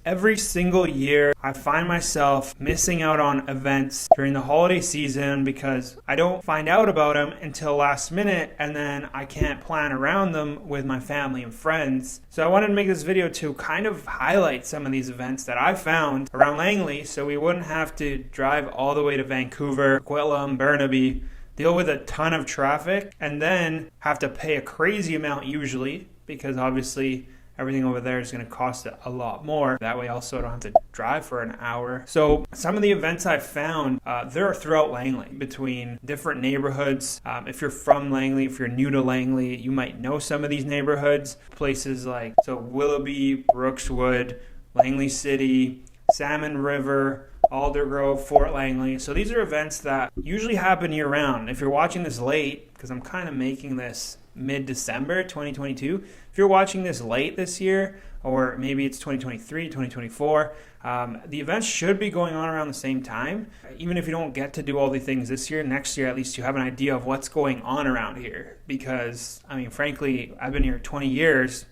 Every single year, I find myself missing out on events during the holiday season because I don't find out about them until last minute, and then I can't plan around them with my family and friends. So I wanted to make this video to kind of highlight some of these events that I found around Langley so we wouldn't have to drive all the way to Vancouver, Quillam, Burnaby, deal with a ton of traffic, and then have to pay a crazy amount usually because obviously everything over there is going to cost a lot more. That way also I don't have to drive for an hour. So some of the events I found, they're throughout Langley between different neighborhoods. If you're from Langley, if you're new to Langley, you might know some of these neighborhoods. Places like Willoughby, Brookswood, Langley City, Salmon River, Aldergrove, Fort Langley. So these are events that usually happen year round. If you're watching this late, because I'm kind of making this mid-December 2022, if you're watching this late this year, or maybe it's 2023, 2024, the events should be going on around the same time. Even if you don't get to do all the things this year, next year at least you have an idea of what's going on around here. Because, I mean, frankly, I've been here 20 years,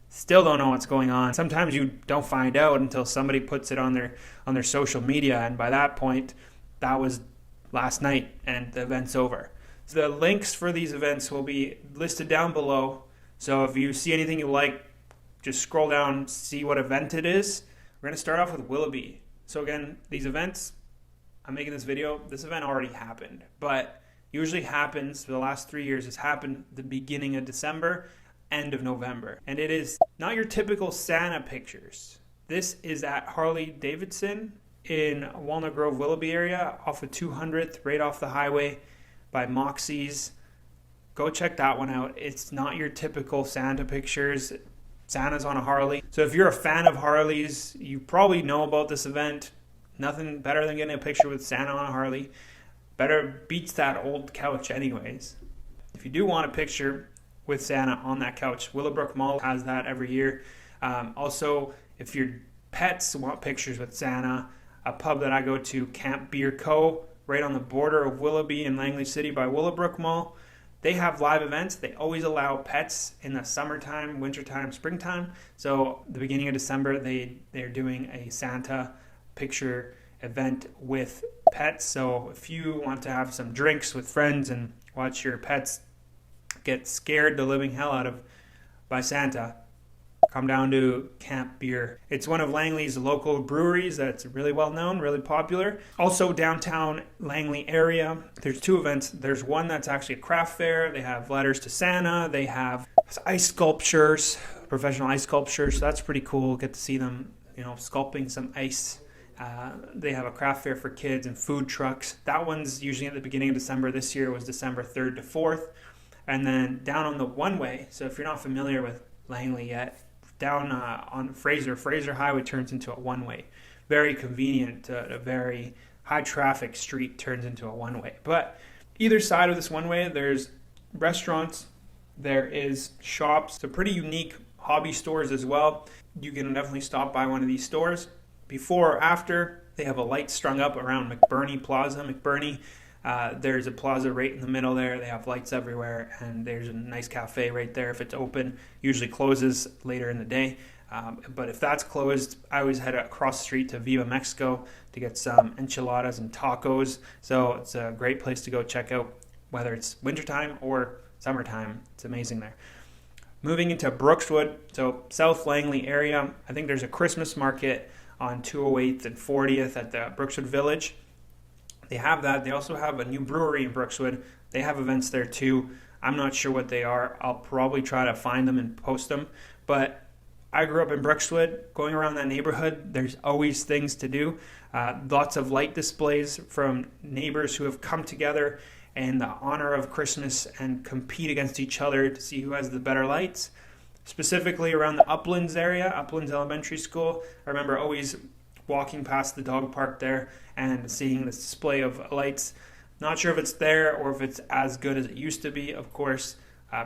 still don't know what's going on. Sometimes you don't find out until somebody puts it on their social media, and by that point, that was last night and the event's over. So the links for these events will be listed down below. So if you see anything you like, just scroll down, see what event it is. We're going to start off with Willoughby. So again, these events, I'm making this video, this event already happened, but usually happens for the last 3 years. It's happened the beginning of December, end of November. And it is not your typical Santa pictures. This is at Harley Davidson in Walnut Grove, Willoughby area, off of 200th, right off the highway by Moxie's. Go check that one out. It's not your typical Santa pictures. Santa's on a Harley. So if you're a fan of Harleys, you probably know about this event. Nothing better than getting a picture with Santa on a Harley. Better beats that old couch anyways. If you do want a picture with Santa on that couch, Willowbrook Mall has that every year. Also, if your pets want pictures with Santa, a pub that I go to, Camp Beer Co., right on the border of Willoughby and Langley City by Willowbrook Mall, they have live events. They always allow pets in the summertime, wintertime, springtime. So the beginning of December, they're doing a Santa picture event with pets. So if you want to have some drinks with friends and watch your pets get scared the living hell out of by Santa, come down to Camp Beer. It's one of Langley's local breweries that's really well known, really popular. Also downtown Langley area, there's two events. There's one that's actually a craft fair. They have letters to Santa. They have ice sculptures, professional ice sculptures. So that's pretty cool. Get to see them, sculpting some ice. They have a craft fair for kids and food trucks. That one's usually at the beginning of December. This year was December 3rd to 4th. And then down on the one-way, so if you're not familiar with Langley yet, down on Fraser Highway turns into a one-way. Very convenient. A very high-traffic street turns into a one-way. But either side of this one-way, there's restaurants, there is shops, so pretty unique hobby stores as well. You can definitely stop by one of these stores. Before or after, they have a light strung up around McBurney Plaza. There's a plaza right in the middle there. They have lights everywhere, and there's a nice cafe right there if it's open. Usually closes later in the day. But if that's closed, I always head across the street to Viva Mexico to get some enchiladas and tacos. So it's a great place to go check out, whether it's wintertime or summertime. It's amazing there. Moving into Brookswood, so South Langley area, I think there's a Christmas market on 208th and 40th at the Brookswood Village. They have that. They also have a new brewery in Brookswood. They have events there too. I'm not sure what they are. I'll probably try to find them and post them. But I grew up in Brookswood. Going around that neighborhood, there's always things to do. Lots of light displays from neighbors who have come together in the honor of Christmas and compete against each other to see who has the better lights. Specifically around the Uplands area, Uplands Elementary School. I remember always walking past the dog park there and seeing this display of lights. Not sure if it's there or if it's as good as it used to be. Of course,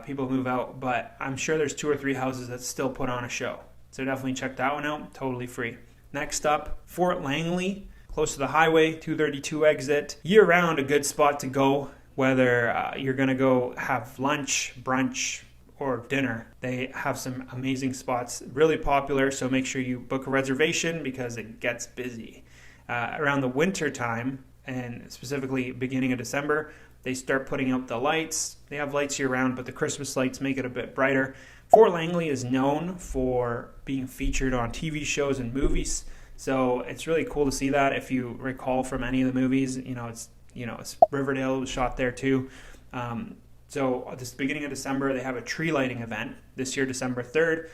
people move out, but I'm sure there's 2 or 3 houses that still put on a show. So definitely check that one out, totally free. Next up, Fort Langley, close to the highway, 232 exit. Year-round, a good spot to go, whether you're going to go have lunch, brunch, or dinner. They have some amazing spots, really popular, so make sure you book a reservation because it gets busy. Around the winter time, and specifically beginning of December, they start putting out the lights. They have lights year round, but the Christmas lights make it a bit brighter. Fort Langley is known for being featured on TV shows and movies, so it's really cool to see that. If you recall from any of the movies, it's Riverdale was shot there too. So at the beginning of December, they have a tree lighting event this year, December 3rd.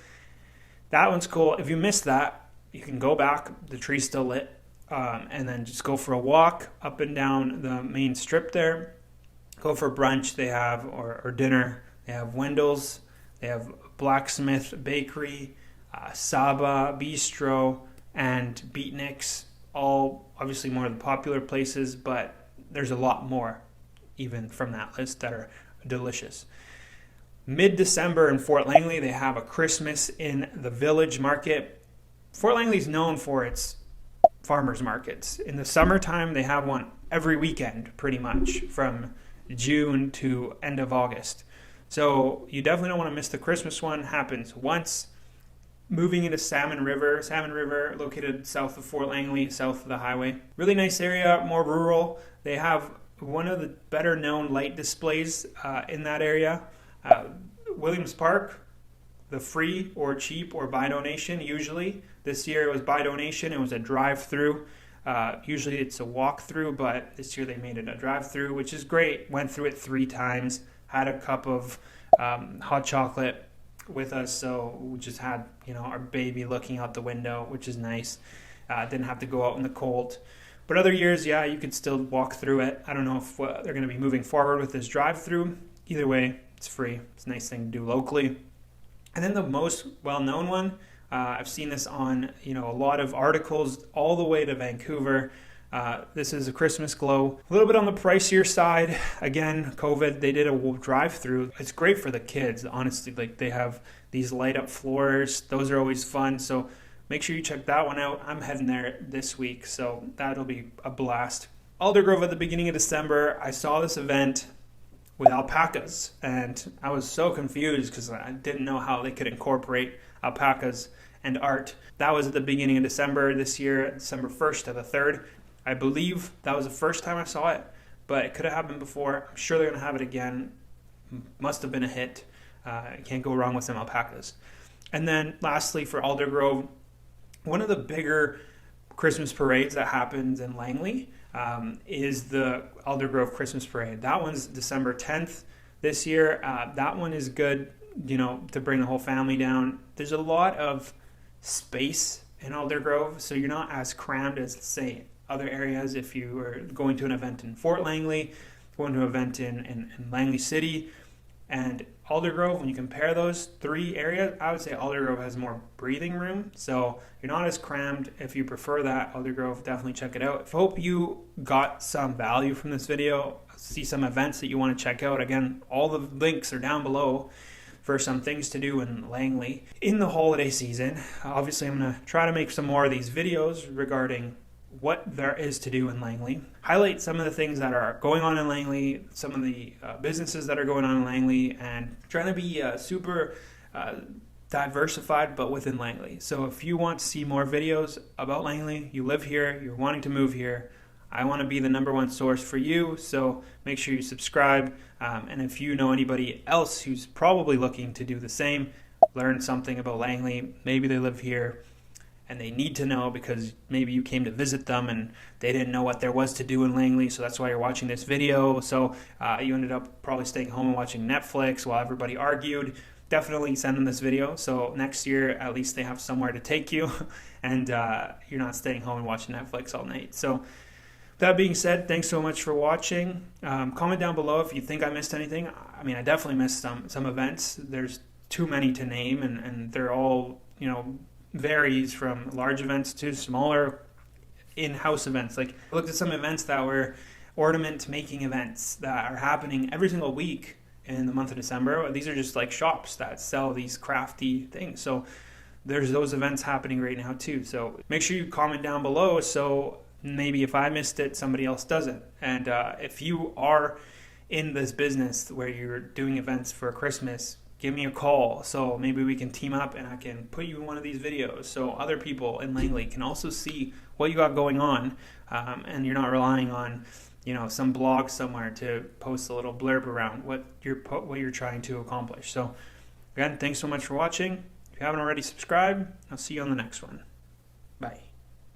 That one's cool. If you missed that, you can go back. The tree's still lit. And then just go for a walk up and down the main strip there. Go for brunch they have, or dinner. They have Wendell's. They have Blacksmith Bakery, Saba Bistro, and Beatniks. All obviously more of the popular places, but there's a lot more even from that list that are delicious. Mid-December in Fort Langley, they have a Christmas in the Village Market. Fort Langley is known for its farmers markets. In the summertime, they have one every weekend, pretty much, from June to end of August. So you definitely don't want to miss the Christmas one. Happens once. Moving into Salmon River, located south of Fort Langley, south of the highway. Really nice area, more rural. They have one of the better known light displays in that area. Williams Park, the free or cheap or by donation usually. This year it was by donation. It was a drive-through. Usually it's a walk-through, but this year they made it a drive-through, which is great. Went through it 3 times, had a cup of hot chocolate with us, so we just had our baby looking out the window, which is nice. Didn't have to go out in the cold. But other years, yeah, you could still walk through it. I don't know if they're going to be moving forward with this drive-through. Either way, it's free. It's a nice thing to do locally. And then the most well-known one, I've seen this on a lot of articles all the way to Vancouver. This is a Christmas Glow. A little bit on the pricier side. Again, COVID, they did a drive-through. It's great for the kids, honestly. Like, they have these light-up floors. Those are always fun. So make sure you check that one out. I'm heading there this week, so that'll be a blast. Aldergrove at the beginning of December, I saw this event with alpacas, and I was so confused because I didn't know how they could incorporate alpacas and art. That was at the beginning of December this year, December 1st to the 3rd. I believe that was the first time I saw it, but it could have happened before. I'm sure they're going to have it again. Must have been a hit. Can't go wrong with some alpacas. And then lastly, for Aldergrove, one of the bigger Christmas parades that happens in Langley is the Aldergrove Christmas Parade. That one's December 10th this year. That one is good, to bring the whole family down. There's a lot of space in Aldergrove, so you're not as crammed as, say, other areas. If you were going to an event in Fort Langley, going to an event in Langley City, and Aldergrove, when you compare those 3 areas, I would say Aldergrove has more breathing room, so you're not as crammed. If you prefer that, Aldergrove, definitely check it out. I hope you got some value from this video, see some events that you want to check out. Again, all the links are down below for some things to do in Langley in the holiday season. Obviously, I'm going to try to make some more of these videos regarding what there is to do in Langley. Highlight some of the things that are going on in Langley, some of the businesses that are going on in Langley, and trying to be super diversified, but within Langley. So if you want to see more videos about Langley, you live here, you're wanting to move here, I want to be the #1 source for you, so make sure you subscribe. And if you know anybody else who's probably looking to do the same, learn something about Langley, maybe they live here, and they need to know because maybe you came to visit them and they didn't know what there was to do in Langley, so that's why you're watching this video. So you ended up probably staying home and watching Netflix while everybody argued. Definitely send them this video, so next year at least they have somewhere to take you and you're not staying home and watching Netflix all night. So that being said, thanks so much for watching. Comment down below if you think I missed anything. I mean, I definitely missed some events. There's too many to name, and they're all, varies from large events to smaller in-house events. Like, I looked at some events that were ornament making events that are happening every single week in the month of December. These are just like shops that sell these crafty things. So there's those events happening right now too. So make sure you comment down below so maybe if I missed it, somebody else doesn't. And if you are in this business where you're doing events for Christmas, give me a call so maybe we can team up and I can put you in one of these videos so other people in Langley can also see what you got going on, and you're not relying on some blog somewhere to post a little blurb around what you're trying to accomplish. So again, thanks so much for watching. If you haven't already subscribed, I'll see you on the next one. Bye.